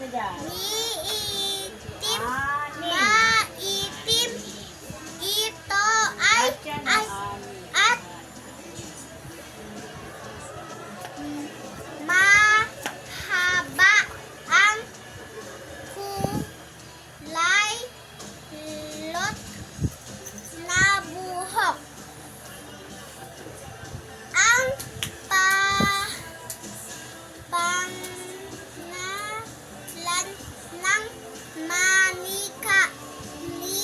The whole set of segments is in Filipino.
dyan? Maitim. Anim. Maitim. Ito ay Lahat yan ang anim. at mahaba ang kulay lot na buhok. Ang pangalan ng manika ni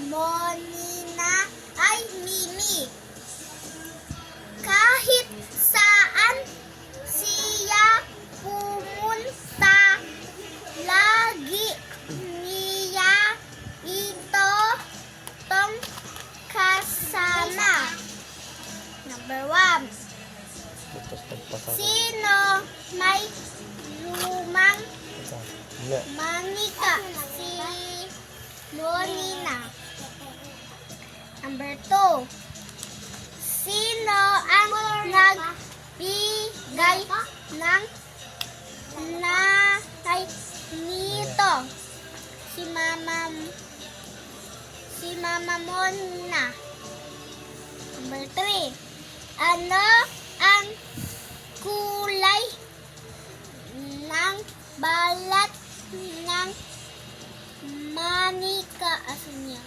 Monina ay Mimi. Kahit saan siya pumunta, lagi niya itong kasama. Number 1. Sino may lumang manika? Si Monina. Number 2. Sino ang nagbigay ng nanay nito? Si Mama Mona. Number 3. Ano ang kulay ng balat ng manika? Asan niya?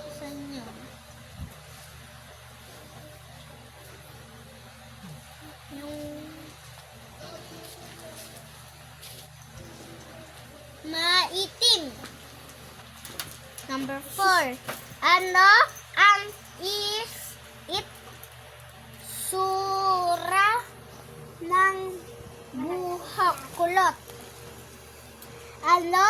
Asan niya? Yung maitim. Number 4. Ano ang itsura ng buhok kulot? Ano